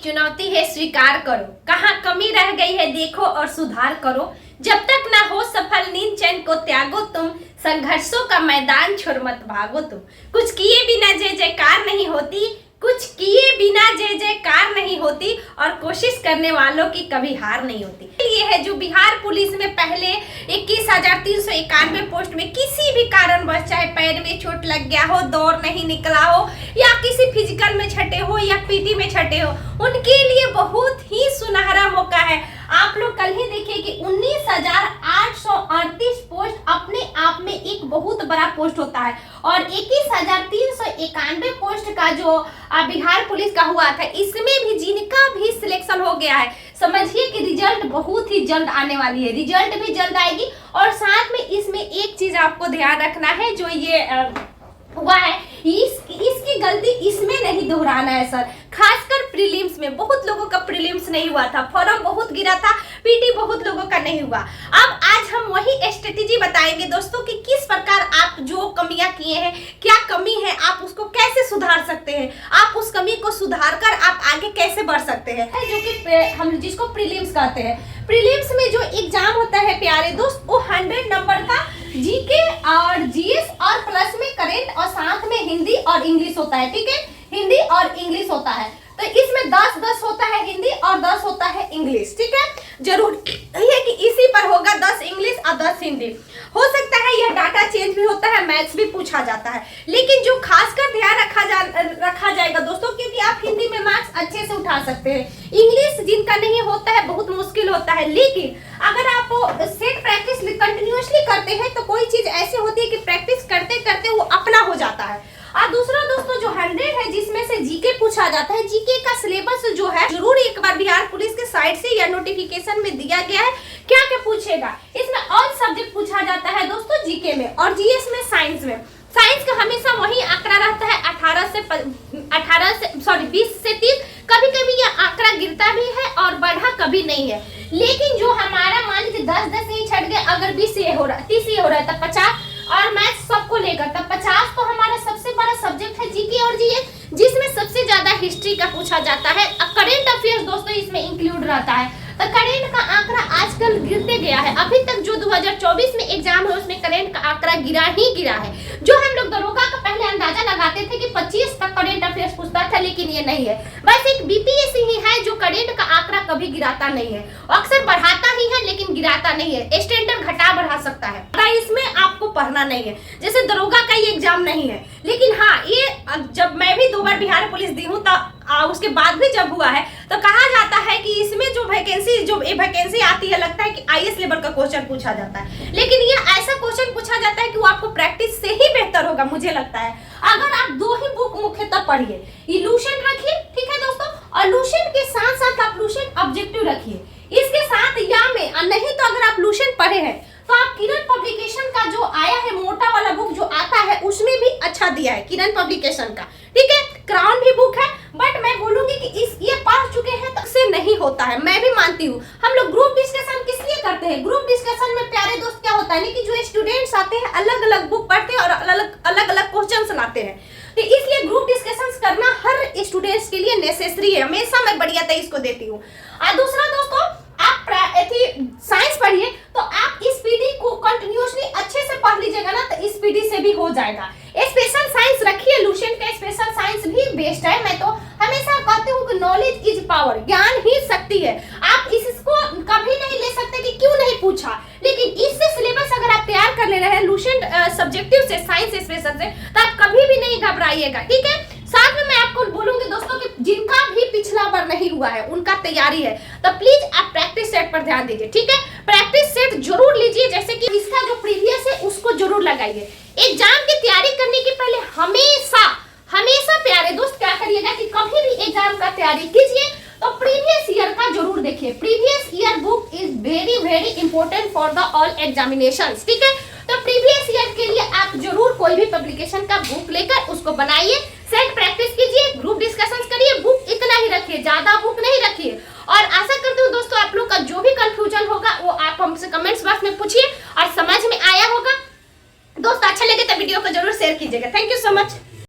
चुनौती है स्वीकार करो, कहाँ कमी रह गई है देखो और सुधार करो। जब तक ना हो सफल नींद चैन को त्यागो तुम, संघर्षों का मैदान छोड़ मत भागो तुम। कुछ किए बिना जय जयकार नहीं होती, कुछ किए बिना जय जयकार नहीं होती और कोशिश करने वालों की कभी हार नहीं होती। ये है जो बिहार पुलिस में पहले 21,391 पोस्ट में किसी भी कारणवश, चाहे पैर में चोट लग गया हो, दौड़ नहीं निकला हो, या किसी फिजिकल में छटे हो या पीटी में छटे हो, उनके लिए बहुत ही सुनहरा मौका है। आप लोग कल ही देखिए कि 19,838 पोस्ट अपने आप में एक बहुत बड़ा पोस्ट होता है और 21,391 पोस्ट का जो बिहार पुलिस का हुआ था, इसमें भी जिनका भी सिलेक्शन हो गया है, समझिए कि रिजल्ट बहुत ही जल्द आने वाली है। रिजल्ट भी जल्द आएगी और साथ में इसमें एक चीज आपको ध्यान रखना है, जो ये हुआ है इसकी गलती इसमें नहीं दोहराना है सर। खासकर प्रीलिम्स में बहुत लोगों का प्रीलिम्स नहीं हुआ था, फॉर्म बहुत गिरा था, पीटी बहुत लोगों का नहीं हुआ। अब आज हम वही स्ट्रेटेजी बताएंगे दोस्तों कि किस प्रकार आप जो कमियां किए हैं, क्या कमी है, आप उसको कैसे सुधार सकते हैं, आप उस कमी को सुधार कर आप आगे कैसे बढ़ सकते हैं, जो कि हम जिसको प्रीलिम्स कहते हैं। प्रीलिम्स में जो एग्जाम होता है प्यारे दोस्त, वो 100 नंबर का जीके और जीएस और प्लस में करेंट और साथ में हिंदी और इंग्लिश होता है। ठीक है, हिंदी और इंग्लिश होता है, तो इसमें 10-10 होता है हिंदी और 10 होता है इंग्लिश। ठीक है, जरूर है कि इसी पर होगा 10 इंग्लिश और 10 हिंदी। हो सकता है यह डाटा चेंज भी होता है, मैथ्स भी पूछा जाता है, लेकिन जो खासकर ध्यान रखा जाएगा दोस्तों, क्योंकि आप हिंदी में मार्क्स अच्छे से उठा सकते हैं। इंग्लिश जिनका नहीं होता है बहुत मुश्किल होता है, लेकिन अगर आप सेट प्रैक्टिस कंटिन्यूअसली करते हैं तो कोई चीज ऐसी होती है कि प्रैक्टिस करते करते वो अपना हो जाता है। और दूसरा दोस्तों जो 100 है जिसमें से जीके पूछा जाता है, जीके का सिलेबस जो है जरूर एक बार बिहार पुलिस के साइट से या नोटिफिकेशन में दिया गया है। क्या क्या पूछेगा इसमें, ऑल सब्जेक्ट पूछा जाता है दोस्तों जीके में, और जीएस में, साइंस में। साइंस का हमेशा वही आंकड़ा रहता है 20 से 30। कभी कभी यह आंकड़ा गिरता भी है और बढ़ा कभी नहीं है, लेकिन जो हमारा मान लीजिए 10-10 नहीं छट गए, अगर 20 ये हो रहा है, 30 ये हो रहा है, तब 50, और मैथ्स सबको लेकर तब 50। तो हमारा सबसे बड़ा सब्जेक्ट है जीके और जीएस, जिसमें सबसे ज्यादा हिस्ट्री का पूछा जाता है। करेंट अफेयर्स दोस्तों इसमें इंक्लूड रहता है। तो करेंट का आंकड़ा आजकल गिरते गया है, अभी तक जो 2024 में एग्जाम है उसमें करेंट का आंकड़ा गिरा ही गिरा है। जो हम लोग दरोगा का पहले अंदाजा लगाते थे कि 25 तक करेंट अफेयर्स पूछता था, लेकिन ये नहीं है। बस एक बीपीएससी ही है जो करेंट का आंकड़ा कभी गिराता नहीं है, अक्सर बढ़ाता ही है लेकिन गिराता नहीं है। स्टैंडर्ड घटा बढ़ा सकता है, इसमें आपको पढ़ना नहीं है। जैसे दरोगा का ये एग्जाम नहीं है, लेकिन हाँ ये जब मैं भी 2 बार बिहार पुलिस दी हूँ, उसके बाद भी जब हुआ है तो कहा जाता है कि इसमें जो वैकेंसी आती है, लगता है कि आईएएस लेवल का क्वेश्चन पूछा जाता है, लेकिन ये ऐसा क्वेश्चन पूछा जाता है कि वो आपको प्रैक्टिस से ही बेहतर होगा। मुझे लगता है अगर आप 2 ही बुक मुख्यतः पढ़िए, इल्यूशन रखिए, ठीक है दोस्तों, और लूशन के साथ साथ आप लूशन ऑब्जेक्टिव रखिए इसके साथ, या में नहीं तो अगर आप लूशन पढ़े हैं तो आप किरण पब्लिकेशन का जो आया है मोटा वाला बुक जो आता है उसमें भी अच्छा दिया है किरण पब्लिकेशन का। ठीक है, क्राउन भी बुक है, बट मैं बोलूंगी कि ये पढ़ चुके हैं तक से नहीं होता है, मैं भी मानती हूँ। हम लोग ग्रुप डिस्कशन किस लिए करते हैं? ग्रुप डिस्कशन में प्यारे दोस्त क्या होता है कि जो स्टूडेंट्स आते हैं अलग अलग बुक पढ़ते हैं और अलग अलग क्वेश्चन लाते हैं, तो इसलिए ग्रुप डिस्कशंस करना हर स्टूडेंट्स के लिए नेसेसरी है। हमेशा मैं बढ़िया इसको देती हूँ। और दूसरा दोस्तों, आप साइंस पढ़िए तो आप इस पीडी को कंटिन्यूअसली अच्छे से पढ़ लीजिएगा ना, तो इस पीडी से भी हो जाएगा। स्पेशल साइंस रखिए, लूशन का स्पेशल साइंस भी बेस्ट है। मैं तो हमेशा कहती हूँ कि नॉलेज इज पावर, ज्ञान ही शक्ति है। आप इसको कभी नहीं ले सकते कि क्यों नहीं पूछा, लेकिन इससे सिलेबस अगर आप तैयार कर ले रहे हैं लूशन सब्जेक्टिव से, साइंस स्पेशल से, तो आप कभी भी नहीं घबराइएगा। ठीक है, साथ में मैं आपको बोलूंगी दोस्तों कि जिनका भी पिछला बार नहीं हुआ है उनका तैयारी है, तो प्लीज आप प्रैक्टिस सेट पर ध्यान दीजिए। ठीक है, प्रैक्टिस सेट जरूर लीजिए, जैसे कि इसका जो प्रीवियस है उसको जरूर लगाइए। एग्जाम की तैयारी करने के पहले हमेशा प्यारे दोस्त क्या करिएगा कि कभी भी एग्जाम का तैयारी कीजिए तो प्रीवियस ईयर का जरूर देखिए। Previous year book is very very important for the all examinations. ठीक है, तो प्रीवियस ईयर के लिए आप जरूर कोई भी पब्लिकेशन का बुक लेकर उसको बनाइए, सेट प्रैक्टिस कीजिए, ग्रुप डिस्कशंस करिए, बुक इतना ही रखिए, ज्यादा बुक नहीं रखिए। और आशा करती हूँ दोस्तों आप लोग का जो भी कंफ्यूजन होगा वो आप हमसे कमेंट्स बॉक्स में पूछिए और समझ में आया होगा। दोस्त अच्छा लगे तो वीडियो को जरूर शेयर कीजिएगा। Thank you so much.